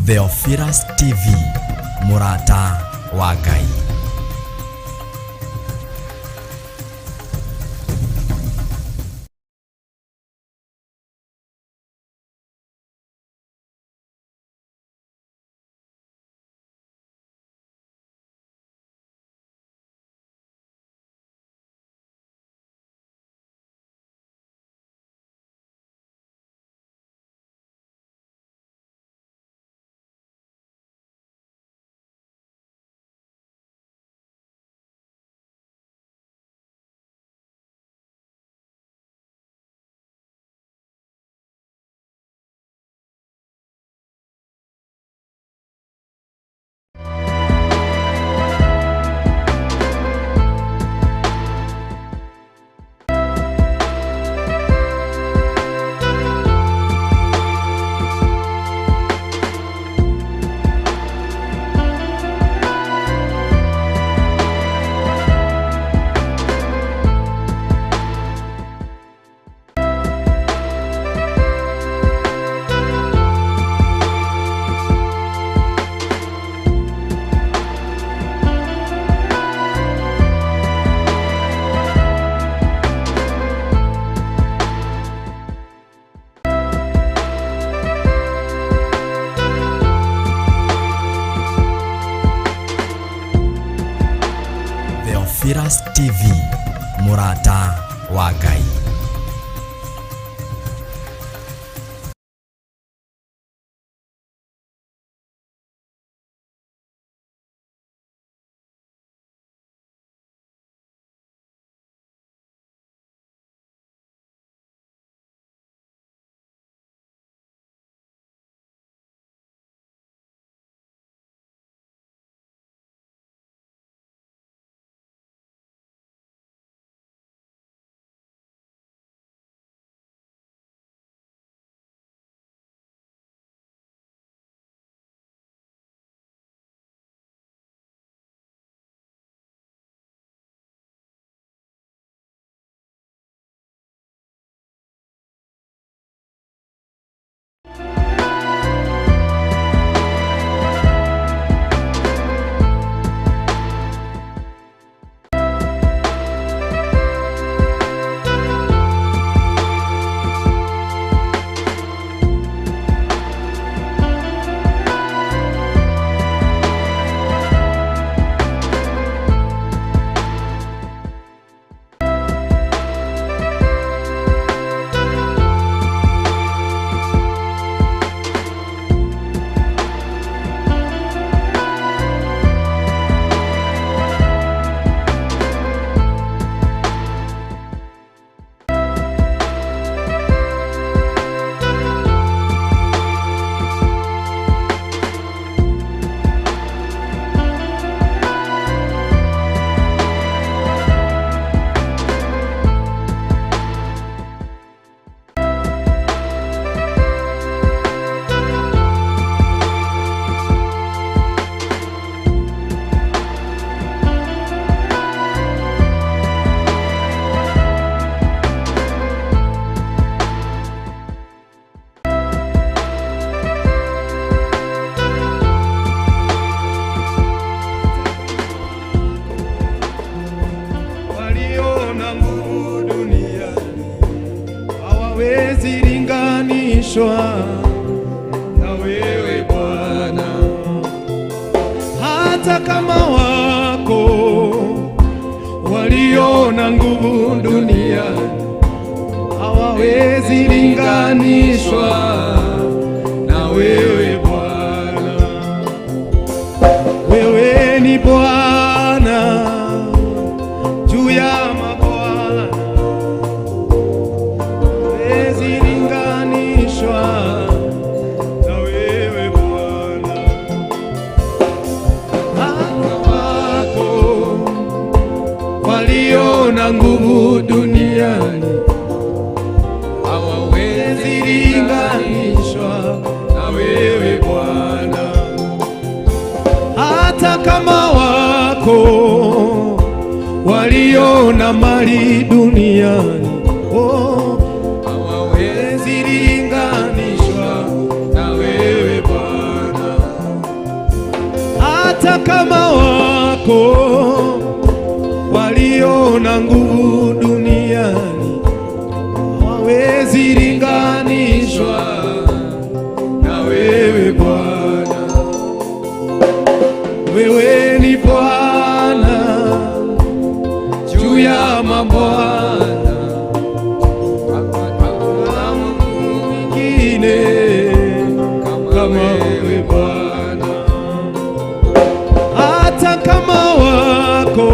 Theophilus TV, Murata wa Ngai. Theophilus TV, Murata wa Ngai. Na wewe Bwana, hata kama wako walio na nguvu duniani hawawezi linganishwa na wewe Bwana. Wewe ni Bwana juu ya mabwana, hawezi linganishwa na wewe Bwana. Hata wako walio na nguvu duniani hawawezi linganishwa na wewe Bwana. Hata kama wako walio na mali duniani hawawezi linganishwa na wewe Bwana. hata kama wako walio na nguvu duniani hawawezi linganishwa na wewe Bwana. Wewe ni Bwana juu ya mabwana, hakuna mwingine kama wewe Bwana. Hata kama wako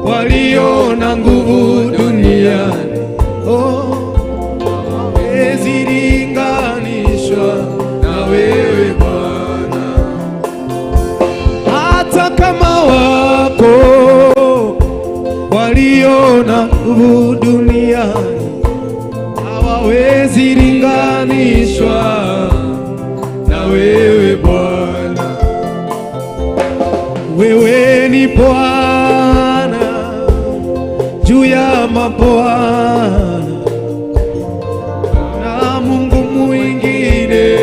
walio na nguvu duniani hawawezi linganishwa na wewe Bwana. Hata kama wako walio na nguvu duniani hawawezi linganishwa na wewe Bwana. Wewe ni Bwana juu ya mabwana, na Mungu mwingine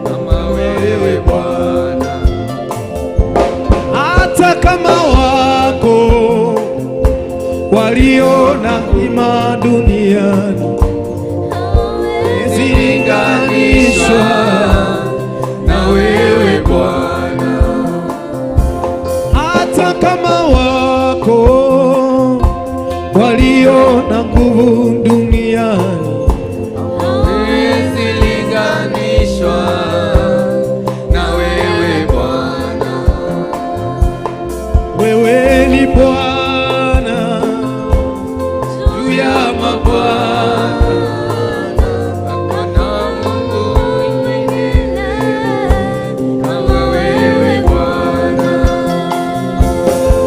kama wewe Bwana. Hata kama wako walio na hima duniani hawawezi linganishwa na wewe Bwana. Hata kama wako walio na nguvu duniani hawawezi linganishwa na wewe Bwana. Wewe ni Bwana juu ya mabwana, hakuna Mungu mwingine kama wewe Bwana.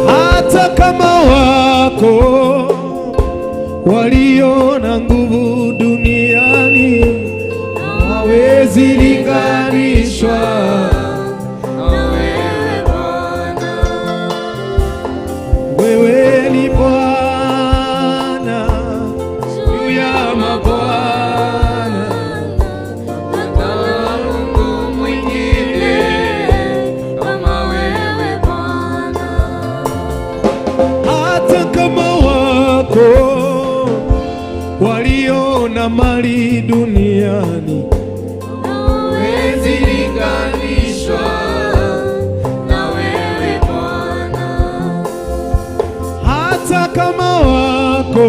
Hata kama wako walio na nguvu duniani hawawezi linganishwa na wewe Bwana. Wewe ni Bwana juu ya mabwana, hakuna Mungu mwingine kama wewe Bwana. Hata kama wako walio na mali duniani hawawezi linganishwa na wewe Bwana. Hata kama wako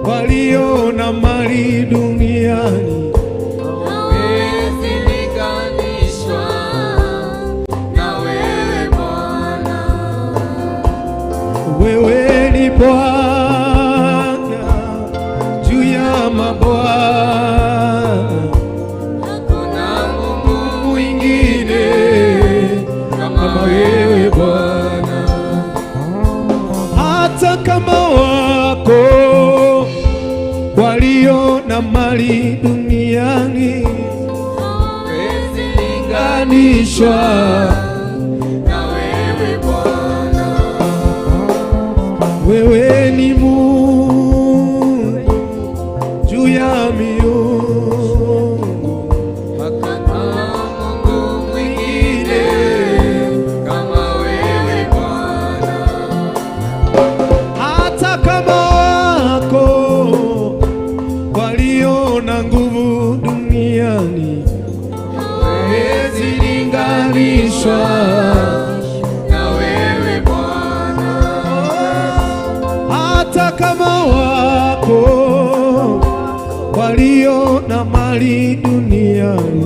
walio na mali duniani hawawezi linganishwa na wewe Bwana. Wewe ni Bwana juu ya mabwana, hakuna Mungu mwingine kama wewe Bwana. Hata kama wako walio na mali duniani hawawezi linganishwa na wewe Bwana. Wewe ni Mungu juu ya miungu, hakuna Mungu mwingine kama wewe Bwana. Hata kama wako walio na nguvu duniani hawawezi linganishwa na wewe Bwana. Hata kama wako walio na mali duniani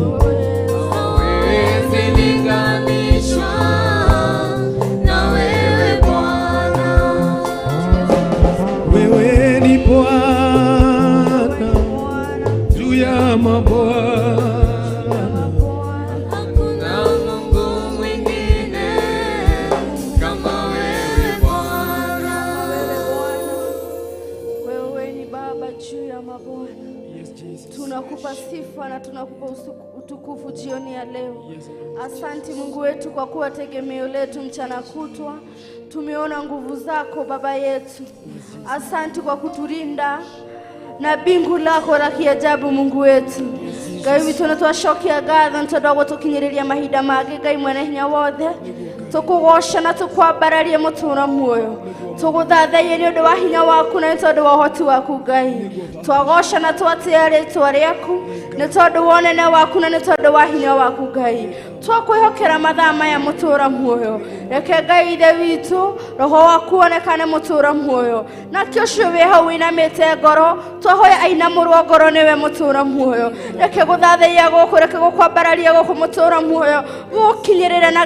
hawawezi linganishwa na wewe Bwana. Wewe ni Bwana juu ya mabwana, hakuna Mungu mwingine kama wewe Bwana. Wewe ni Baba juu ya mabwana. Tunakupa sifa na tunakupa utukufu jioni ya leo. Asante Mungu wetu kwa kuwa tegemeo letu mchana kutwa. Tumeona nguvu zako Baba yetu. Asante kwa kutulinda na bingu lako la kiajabu Mungu wetu. Ngai witũ nĩ twacokia ngatho nĩ tondũ wa gũtũkinyĩrĩria mahinda mangĩ. Ngai mwene hinya wothe, tũkũgoca na tũkwambararie mũtũũro muoyo. Tũgũthathaiye nĩ ũndũ wa hinya waku na nĩ tondũ wa ũhoti waku Ngai. Twagoca na twatĩĩa rĩĩtwa rĩaku nĩ tondũ wa ũnene waku na nĩ tondũ wa hinya waku Ngai. Twakwĩhokera mathaa maya mũtũũro muoyo. Reke Ngai ithe witũ roho waku onekane mũtũũro muoyo. Nake ũcio wĩ hau wĩinamĩte ngoro, twahoya ainamũrwo ngoro nĩwe mũtũũro muoyo. Reke gũthathaiya gũkũ, reke gũkwambararia gũkũ mũtũũro muoyo. Gũkinyĩrĩre na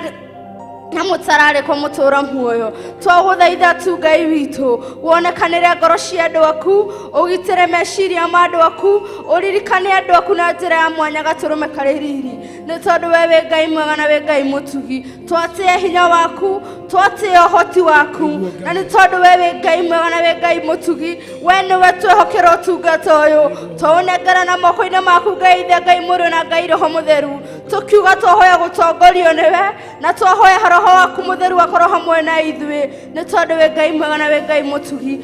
mũtararĩko mũtũũro muoyo. Twagũthaitha tu Ngai witũ wonekanĩre ngoro cia andũ aku, ũgitĩre meciria ma andũ aku, ũririkane andũ aku na njĩra ya mwanya gatũrũme karĩ riri. Nĩ tondũ we wĩ Ngai mwega na wĩ Ngai mũtugi. Twatĩĩa hinya waku, twatĩĩa ũhoti waku, na nĩ tondũ we wĩ Ngai mwega na wĩ Ngai mũtugi. We nĩwe twĩhokera ũtungata ũyũ, twaũnengera na moko-inĩ maku Ngai ithe, Ngai mũrũ na Ngai roho mũtheru. Tũkiuga twahoya gũtongorio nĩwe na twahoya roho waku mũtheru akorwo hamwe na ithuĩ, nĩ tondũ wĩ Ngai mwega na wĩ Ngai mũtugi.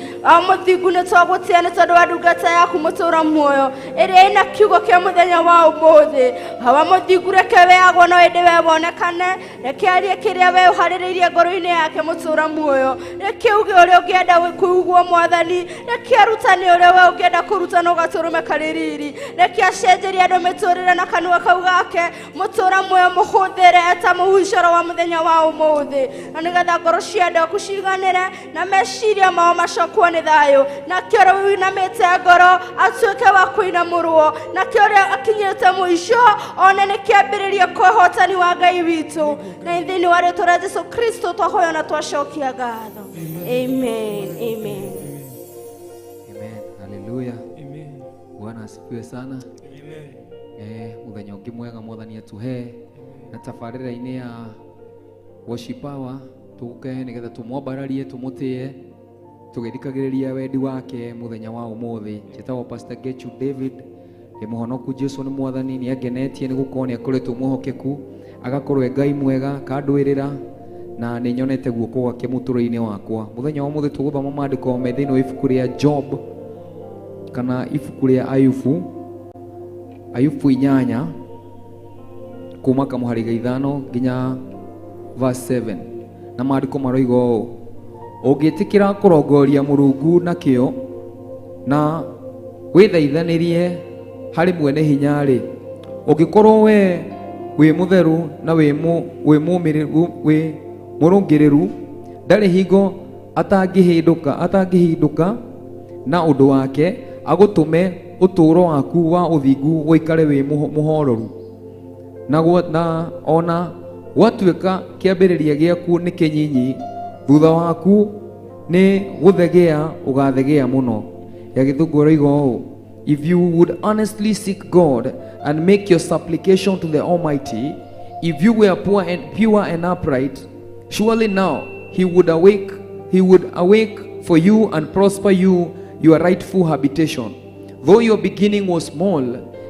Mũthingu nĩ twagũtĩĩa nĩ tondũ wa ndungata yaku mũtũũro muoyo ĩrĩa ĩna kiugo kĩa mũthenya wa ũmũthĩ. Hawa mũthingu reke weagwo no ĩndĩ we wonekane, reke arie kĩrĩa we ũharĩrĩirie ngoro-inĩ yake mũtũũro muoyo. Reke uge ũrĩa ũngĩenda kũigwo Mwathani, reke arutani ũrĩa we ũngĩenda kũrutana ũgatũrũme karĩ riri. Reke acenjerie andũ mĩtũũrĩre na kanua kau gake mũtũũro muoyo mũhũthĩre ta mũhuicoro wa mũthenya wa ũmũthĩ, na nĩgetha ngoro cia andũ aku ciganĩre na meciria mao macokwo nĩ thayũ. Nake ũrĩa wĩinamĩte ngoro atuĩke wa kũinamũrwo, nake ũrĩa akinyĩte mũico one nĩ kĩambĩrĩria kwa ũhotani wa Ngai witũ. Na thĩinĩ wa rĩĩtwa rĩa Jesũ Kristo twahoya na twacokia ngatho. Amen. Amen. Amen. Hallelujah. Amen. Bwana asifiwe sana. Muthenya ũngĩ mwega Mwathani atuhe na tabarĩra-inĩ ya worship hour tũke nĩgetha tũmwambararie, tũmũtĩe, tũgĩthikagĩrĩria wendi wake mũthenya wa ũmũthĩ. Njĩtagwo Pastor Getchu David. Mũhonoku Jesũ nĩ Mwathani, nĩ angenetie nĩ gũkorwo nĩ akoretwo muohokeku, agakorwo Ngai mwega, kandwĩrĩra na nĩ nyonete guoko gwake mũtũũro-inĩ wakwa. Mũthenya wa ũmũthĩ tũgũthoma maandĩko me thĩinĩ wa ibuku rĩa Job kana ibuku rĩa Ayubu 8 kuma kamũhari ga 5 nginya verse 7, na maandĩko maroiga ũũ: ũngĩtĩkĩra kũrongoria Mũrungu na kĩo na wĩthaithanĩrie harĩ mwene hinya rĩ, ũngĩkorwo we wĩ mũtheru na wĩ mũrũngĩrĩru, ndarĩ hingo atangĩhindũka na ũndũ wake, agũtũme ũtũũro waku wa ũthingu woikare wĩ mũhororu, na ona gwatuĩka kĩambĩrĩria gĩaku nĩ kĩnyinyi, thutha waku nĩ gũthegea ũgathegea mũno. Ya gĩthũngũ roiga ũũ: if you would honestly seek God and make your supplication to the Almighty, if you were pure and upright, surely now he would awake for you and prosper you your rightful habitation. Though your beginning was small,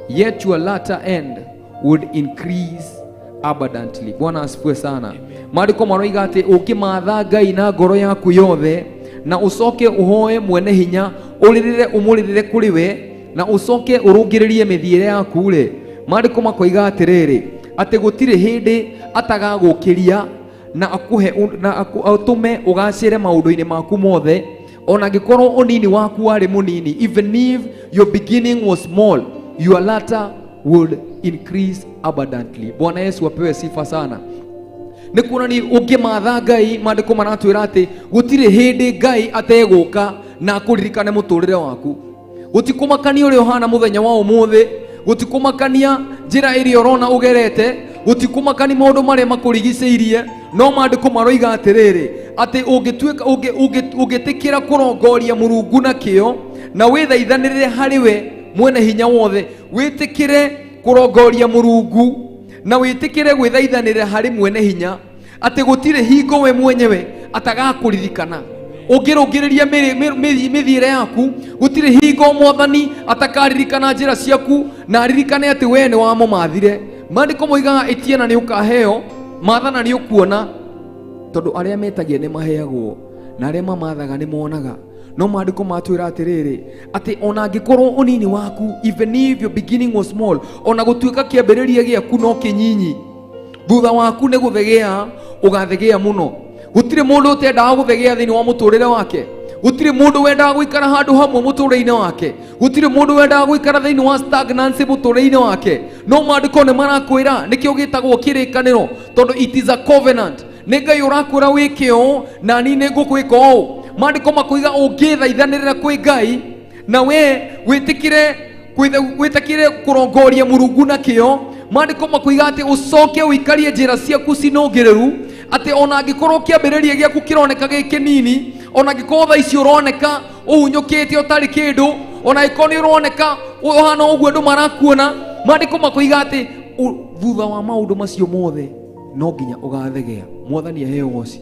yet your latter end would increase abundantly. Bwana asifiwe sana. Maandĩko maroiga atĩ ũkĩmatha Ngai na ngoro yaku yothe na ucoke uhoe mwene hinya, ũmũrĩrĩre kũrĩ we na ucoke ũrũngĩrĩrie mĩthiĩre yaku rĩ, maandĩko makoiga atĩrĩrĩ, atĩ gũtirĩ hĩndĩ atagagũkĩria na atũme ũgacĩre maũndũ-inĩ maku mothe, ona angĩkorwo ũnini waku warĩ mũnini. Even if your beginning was small, your latter would increase abundantly. Bwana Yesu apewe sifa sana. Nĩ kuonani ũngĩmatha Ngai, maandĩko maratwĩra atĩ gũtirĩ hĩndĩ Ngai ategũka na kũririkane mũtũũrĩre waku. Gũtikũmakania ũrĩa ũhana mũthenya wa ũmũthĩ, gũtikũmakania njĩra ĩrĩa ũrona ũgerete, gũtikũmakania maũndũ marĩa makũrigicĩirie, no maandĩko maroiga atĩrĩrĩ, atĩ ũngĩtĩkĩra kũrongoria Mũrungu na kĩo na wĩthaithanĩrĩre harĩ we mwene hinya wothe, wĩtĩkĩre kũrongoria Mũrungu na wĩtĩkĩre gwĩthaithanĩrĩra harĩ mwene hinya, atĩ gũtirĩ hingo we mwenyewe atagakũririkana. Ũngĩrũngĩrĩria mĩthiĩre yaku, gũtirĩ hingo Mwathani atakaririkana njĩra ciaku na aririkane atĩ we nĩ wamũmathire. Maandĩko moigaga ĩtie na nĩ ũkaheo, matha na nĩ ũkuona, tondũ arĩa metagia nĩ maheagwo na arĩa mamathaga nĩ monaga. no maandiko matwira atiriri ati ona angikorwo unini waku, even if your beginning was small, ona gutuika kiambiriria giaku no kinyinyi, thutha waku ni guthegea ugathegea muno. Gutire mundu utendaga guthegea thiini wa muturire wake, gutire mundu wendaga guikara handu hamwe muturire-ini wake, gutire mundu wendaga guikara thiini wa stagnancy muturire-ini wake. No maandiko ni marakwira nikio gitagwo kirikaniro, tondu it is a covenant. Ni Ngai urakwira wike o na ni ngukwika o. Maandiko makoiga ungithaithanirira kwi Ngai na we witikire kurongoria Murungu na kio, maandiko makoiga ati ucoke uikarie njira ciaku cinungireru, ati ona angikorwo kiambiriria giaku kironeka gikinini, ona angikorwo tha ici uroneka uhunyukite utari kindu, ona angikorwo ni uroneka uhana uguo andu marakuona, maandiko makoiga ati thutha wa maundu macio mothe no nginya ugathegea. Mwathani aheo goci.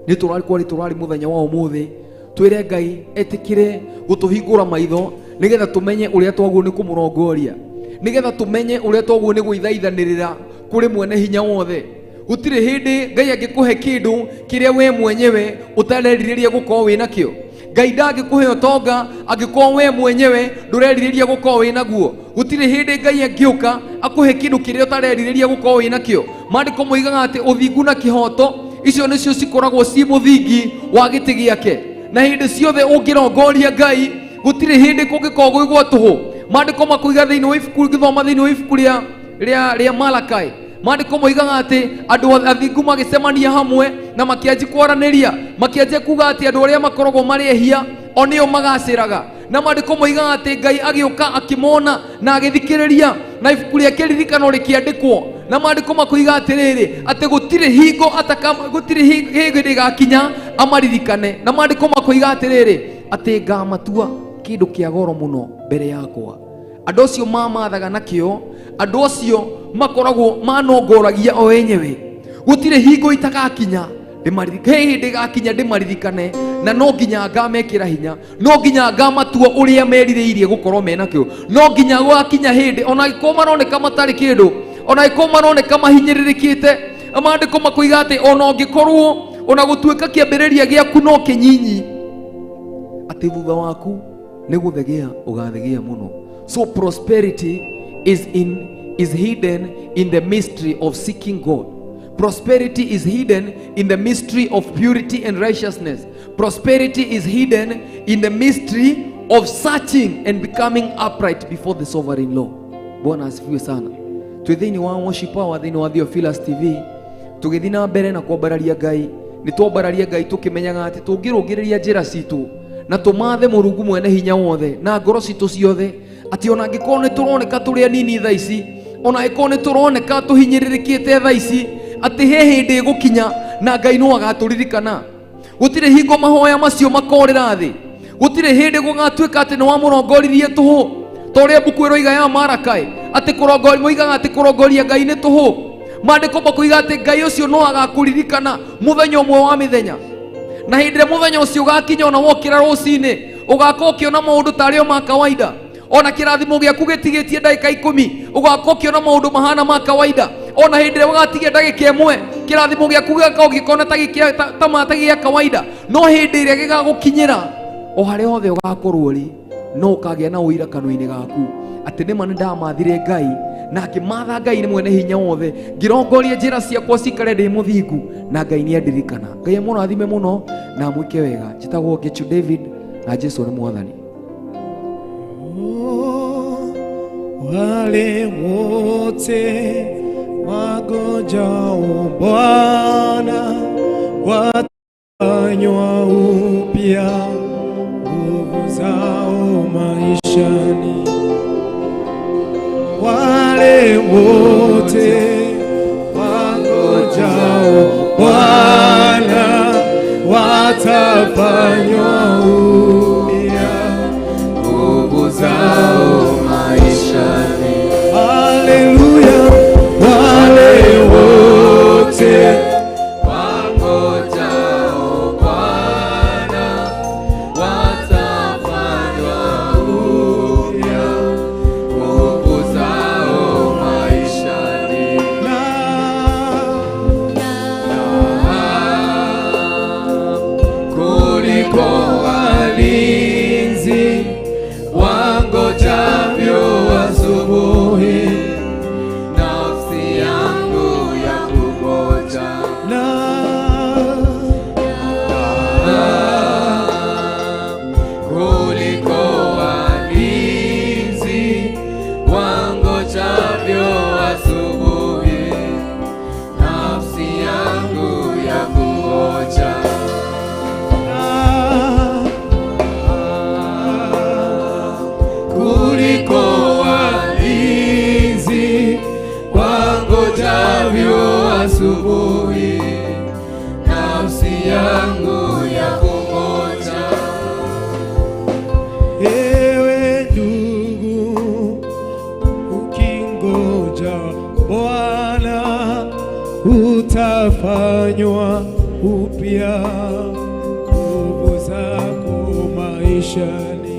Ni turari muthenya wa umuthi twire Ngai etikire gutuhingura maitho nigetha tumenye uria twaguo ni kumurongoria, nigetha tumenye uria twaguo ni guithaithanirira kuri mwene hinya wothe. Gutire hindi Ngai angikuhe kindu kiria we mwenyewe utareriria gukorwo wina kio. Ngai ndangikuhe utonga angikuwa we mwenyewe ndureriria gukorwo wina guo. Gutire hindi Ngai angiuka akuhe kindu kiria utareriria gukorwo wina kio. Maandiko moigaga ati uthingu na kihoto icio nicio cikoragwo ci muthingi wa giti giake, na hindi ciothe ungirongoria Ngai gutire hindi kungikorwo gwi gwa tuhu. Maandiko makoiga thiini wa ibuku ngithoma thiini wa ibuku ria Malakai, maandiko moigaga ati andu athingu magicemania hamwe na makianji kwaraniria, makianji kuga ati andu aria makoragwo mari ehia o nio magaciraga. Na maandiko moigaga ati Ngai agiuka akimona na agithikiriria, na ibuku ria kiririkano rikiandikwo. Na maandiko makoiga atiriri ati gutire hingo gutire hingo igakinya amaririkane. Na maandiko makoiga atiriri ati ngamatua kindu kia goro muno mbere yakwa. Andu acio mamathaga nakio, andu acio makoragwo manongoragia o enyewe. Gutire hingo itagakinya ndimaririkane, hindi igakinya ndimaririkane, na no nginya ngamekira hinya, no nginya ngamatua uria meririirie gukorwo menakio, no nginya gwakinya hindi ona gikorwo maroneka matari kindu, ona gikorwo maroneka mahinyiririkite. Maandiko makoiga ati ona ungikorwo ona gutuika kiambiriria giaku no kinyinyi, ati thutha waku ni guthegea ugathegea muno. So prosperity is hidden in the mystery of seeking God. Prosperity is hidden in the mystery of purity and righteousness. Prosperity is hidden in the mystery of searching and becoming upright before the sovereign Lord. Bwana asifiwe sana. Twithini wa worship wa thini wa Theophilus TV tugithina mbere na kwambararia Ngai, ni twambararia Ngai tukimenyaga ati tungirungiriria njira citu na tumathe Murungu mwene hinya wothe na ngoro citu ciothe, ati ona angikorwo ni turoneka turi anini tha ici, ona angikorwo ni turoneka tuhinyiririkite tha ici, ati he hindi gukinya na Ngai no agaturirikana. Gutire hingo mahoya macio makorera thi, gutire hindi gugatuika ati no amurongoririe tuhu toria buku iroiga ya Malakai ati kurongori moigaga ati kurongoria Ngai ni tuhu. Maandiko makoiga ati Ngai ucio no agakuririkana muthenya umwe wa mithenya, na hindi muthenya ucio ugakinya ona wokira rucini ugakorwo ukiona maundu tario ma kawaida, ona kirathimo giaku gitigitie ndagika 10 ugakorwo ukiona maundu mahana ma kawaida, ona hindi ria wagatigia ndagika 1 kirathimo giaku gigakorwo gikona ta gia kawaida. No hindi iria gigagukinyira o haria hothe ugakorwo ri no ukagia na uira kanua-ini gaku ati nima ni ndamathire Ngai na akimatha Ngai ni mwene hinya wothe, ngirongoria njira ciakwa cikare ndi muthingu na Ngai ni andirikana. Ngai amurathime muno na mwike wega. Njitagwo Gichu David na Jesu ni Mwathani. Wale wote wangojao Bwana watafanywa upya nguvu zao maishani. Wale wote wangojao Bwana watafanywa upya nguvu zao maishani. Haleluya. Wale wote wangojao Bwana watafanywa upya nguvu zao maishani. Kuliko asubuhi, nafsi yangu ya kungoja. Ewe ndugu, ukingoja Bwana utafanywa upya nguvu zako maishani.